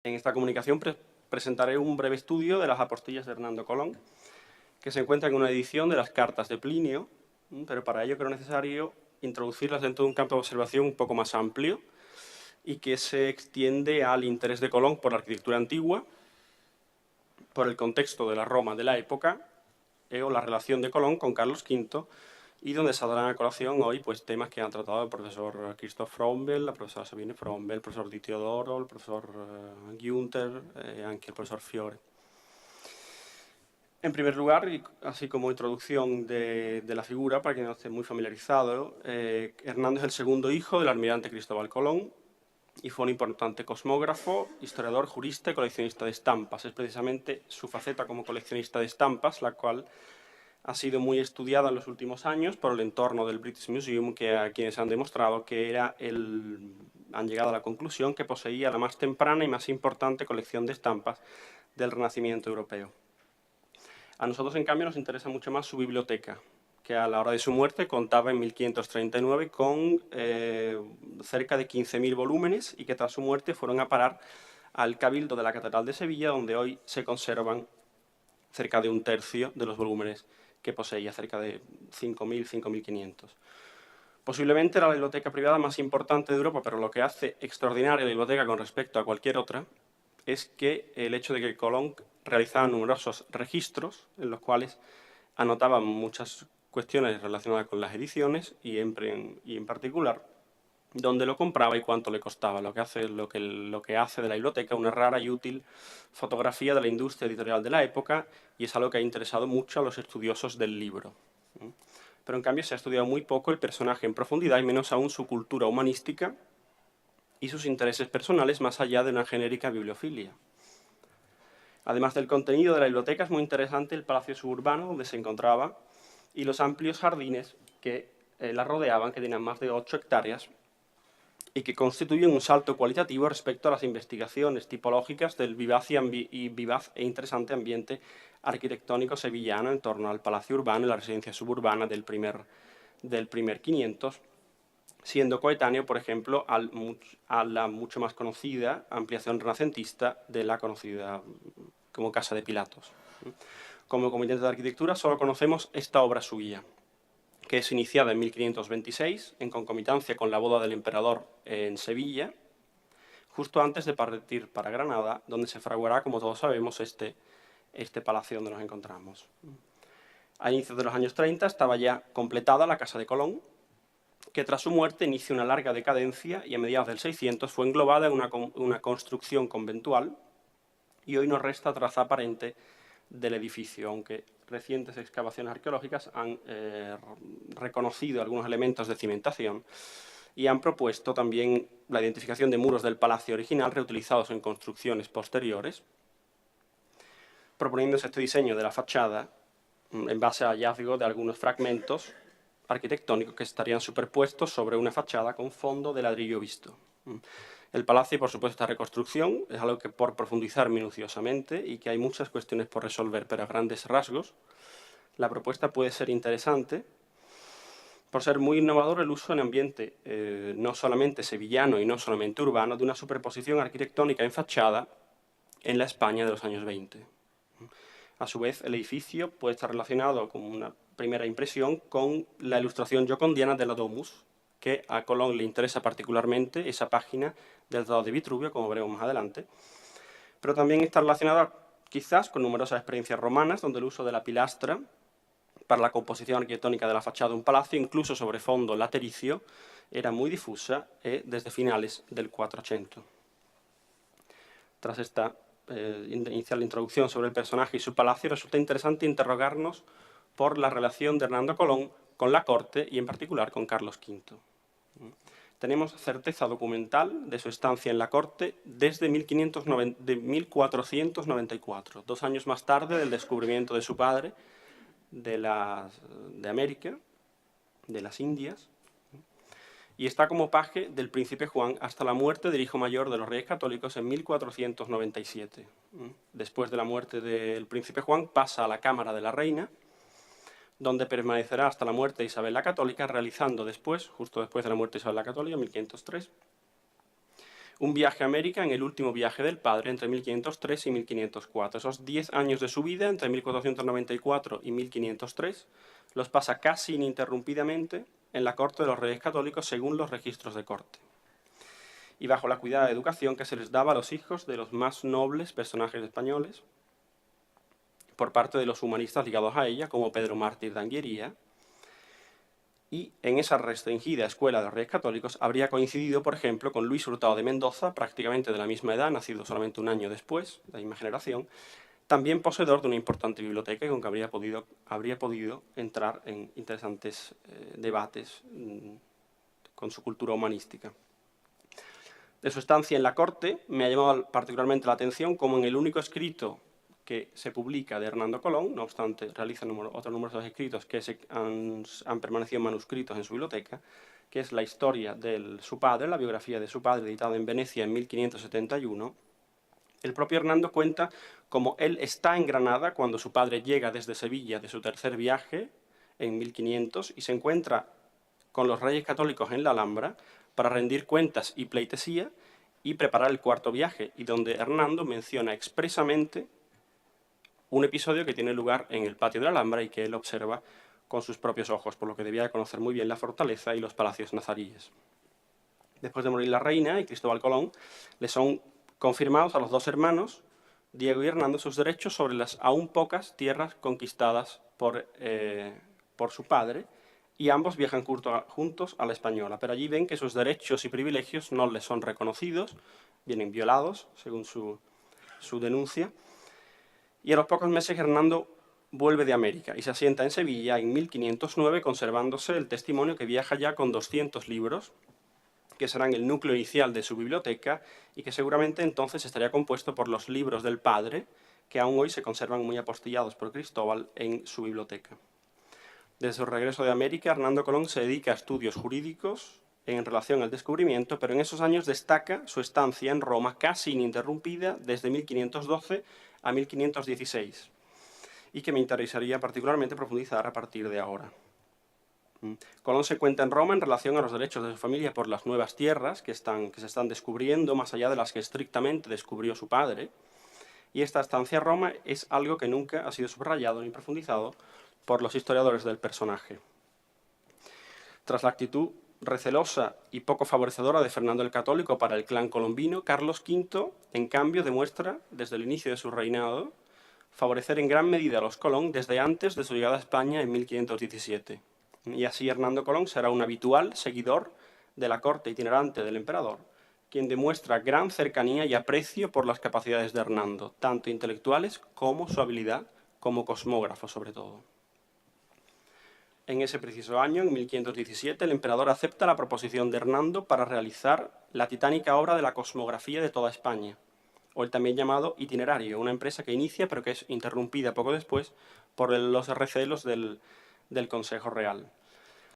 En esta comunicación presentaré un breve estudio de las apostillas de Hernando Colón, que se encuentra en una edición de las cartas de Plinio, pero para ello creo necesario introducirlas dentro de un campo de observación un poco más amplio y que se extiende al interés de Colón por la arquitectura antigua, por el contexto de la Roma de la época o la relación de Colón con Carlos V, y donde saldrán a colación hoy pues, temas que han tratado el profesor Christoph Frommel, la profesora Sabine Frommel, el profesor Di Teodoro, el profesor Günther, anche el profesor Fiore. En primer lugar, y así como introducción de la figura, para quien no esté muy familiarizado, Hernando es el segundo hijo del almirante Cristóbal Colón y fue un importante cosmógrafo, historiador, jurista y coleccionista de estampas. Es precisamente su faceta como coleccionista de estampas la cual ha sido muy estudiada en los últimos años por el entorno del British Museum, que a quienes han demostrado que han llegado a la conclusión que poseía la más temprana y más importante colección de estampas del Renacimiento europeo. A nosotros, en cambio, nos interesa mucho más su biblioteca, que a la hora de su muerte contaba en 1539 con cerca de 15.000 volúmenes y que tras su muerte fueron a parar al Cabildo de la Catedral de Sevilla, donde hoy se conservan cerca de un tercio de los volúmenes que poseía, cerca de 5.000, 5.500. Posiblemente era la biblioteca privada más importante de Europa, pero lo que hace extraordinaria la biblioteca con respecto a cualquier otra es que el hecho de que Colón realizaba numerosos registros en los cuales anotaba muchas cuestiones relacionadas con las ediciones y en particular dónde lo compraba y cuánto le costaba, lo que hace de la biblioteca una rara y útil fotografía de la industria editorial de la época, y es algo que ha interesado mucho a los estudiosos del libro. Pero en cambio se ha estudiado muy poco el personaje en profundidad y menos aún su cultura humanística y sus intereses personales más allá de una genérica bibliofilia. Además del contenido de la biblioteca, es muy interesante el palacio suburbano donde se encontraba y los amplios jardines que la rodeaban, que tenían más de 8 hectáreas y que constituyen un salto cualitativo respecto a las investigaciones tipológicas del vivaz e interesante ambiente arquitectónico sevillano en torno al palacio urbano y la residencia suburbana del primer 500, siendo coetáneo, por ejemplo, a la mucho más conocida ampliación renacentista de la conocida como Casa de Pilatos. Como comitente de arquitectura solo conocemos esta obra suya, que es iniciada en 1526, en concomitancia con la boda del emperador en Sevilla, justo antes de partir para Granada, donde se fraguará, como todos sabemos, este palacio donde nos encontramos. A inicios de los años 30 estaba ya completada la Casa de Colón, que tras su muerte inicia una larga decadencia y a mediados del 600 fue englobada en una construcción conventual y hoy nos resta traza aparente del edificio, aunque recientes excavaciones arqueológicas han reconocido algunos elementos de cimentación y han propuesto también la identificación de muros del palacio original reutilizados en construcciones posteriores, proponiéndose este diseño de la fachada en base a hallazgo de algunos fragmentos arquitectónicos que estarían superpuestos sobre una fachada con fondo de ladrillo visto. El palacio, y por supuesto esta reconstrucción, es algo que por profundizar minuciosamente y que hay muchas cuestiones por resolver, pero a grandes rasgos, la propuesta puede ser interesante por ser muy innovador el uso en ambiente no solamente sevillano y no solamente urbano de una superposición arquitectónica en fachada en la España de los años 20. A su vez, el edificio puede estar relacionado con una primera impresión con la ilustración jocondiana de la Domus, que a Colón le interesa particularmente esa página del Tratado de Vitruvio, como veremos más adelante, pero también está relacionada quizás con numerosas experiencias romanas, donde el uso de la pilastra para la composición arquitectónica de la fachada de un palacio, incluso sobre fondo latericio, era muy difusa desde finales del 400. Tras esta inicial introducción sobre el personaje y su palacio, resulta interesante interrogarnos por la relación de Hernando Colón con la corte y en particular con Carlos V. Tenemos certeza documental de su estancia en la corte desde 1494, 2 años más tarde del descubrimiento de su padre de América, de las Indias, y está como paje del príncipe Juan hasta la muerte del hijo mayor de los reyes católicos en 1497. Después de la muerte del príncipe Juan pasa a la Cámara de la Reina, donde permanecerá hasta la muerte de Isabel la Católica, realizando después, justo después de la muerte de Isabel la Católica, en 1503, un viaje a América en el último viaje del padre entre 1503 y 1504. Esos 10 años de su vida, entre 1494 y 1503, los pasa casi ininterrumpidamente en la corte de los reyes católicos según los registros de corte, y bajo la cuidada educación que se les daba a los hijos de los más nobles personajes españoles por parte de los humanistas ligados a ella, como Pedro Mártir de Anguería. Y en esa restringida escuela de los reyes católicos habría coincidido, por ejemplo, con Luis Hurtado de Mendoza, prácticamente de la misma edad, nacido solamente un año después, de la misma generación, también poseedor de una importante biblioteca y con que habría podido entrar en interesantes debates con su cultura humanística. De su estancia en la corte me ha llamado particularmente la atención como en el único escrito que se publica de Hernando Colón, no obstante realiza otros numerosos escritos que han permanecido manuscritos en su biblioteca, que es la historia de su padre, la biografía de su padre, editada en Venecia en 1571. El propio Hernando cuenta cómo él está en Granada cuando su padre llega desde Sevilla de su tercer viaje en 1500 y se encuentra con los reyes católicos en la Alhambra para rendir cuentas y pleitesía y preparar el cuarto viaje, y donde Hernando menciona expresamente un episodio que tiene lugar en el patio de la Alhambra y que él observa con sus propios ojos, por lo que debía de conocer muy bien la fortaleza y los palacios nazaríes. Después de morir la reina y Cristóbal Colón, le son confirmados a los dos hermanos, Diego y Hernando, sus derechos sobre las aún pocas tierras conquistadas por su padre, y ambos viajan juntos a la Española, pero allí ven que sus derechos y privilegios no les son reconocidos, vienen violados, según su denuncia, y a los pocos meses Hernando vuelve de América y se asienta en Sevilla en 1509, conservándose el testimonio que viaja ya con 200 libros, que serán el núcleo inicial de su biblioteca y que seguramente entonces estaría compuesto por los libros del padre, que aún hoy se conservan muy apostillados por Cristóbal en su biblioteca. Desde su regreso de América, Hernando Colón se dedica a estudios jurídicos en relación al descubrimiento, pero en esos años destaca su estancia en Roma casi ininterrumpida desde 1512 a 1516, y que me interesaría particularmente profundizar a partir de ahora. Colón se cuenta en Roma en relación a los derechos de su familia por las nuevas tierras que se están descubriendo, más allá de las que estrictamente descubrió su padre, y esta estancia en Roma es algo que nunca ha sido subrayado ni profundizado por los historiadores del personaje. Tras la actitud recelosa y poco favorecedora de Fernando el Católico para el clan colombino, Carlos V, en cambio, demuestra, desde el inicio de su reinado, favorecer en gran medida a los Colón desde antes de su llegada a España en 1517. Y así Hernando Colón será un habitual seguidor de la corte itinerante del emperador, quien demuestra gran cercanía y aprecio por las capacidades de Hernando, tanto intelectuales como su habilidad como cosmógrafo sobre todo. En ese preciso año, en 1517, el emperador acepta la proposición de Hernando para realizar la titánica obra de la cosmografía de toda España, o el también llamado Itinerario, una empresa que inicia pero que es interrumpida poco después por los recelos del Consejo Real.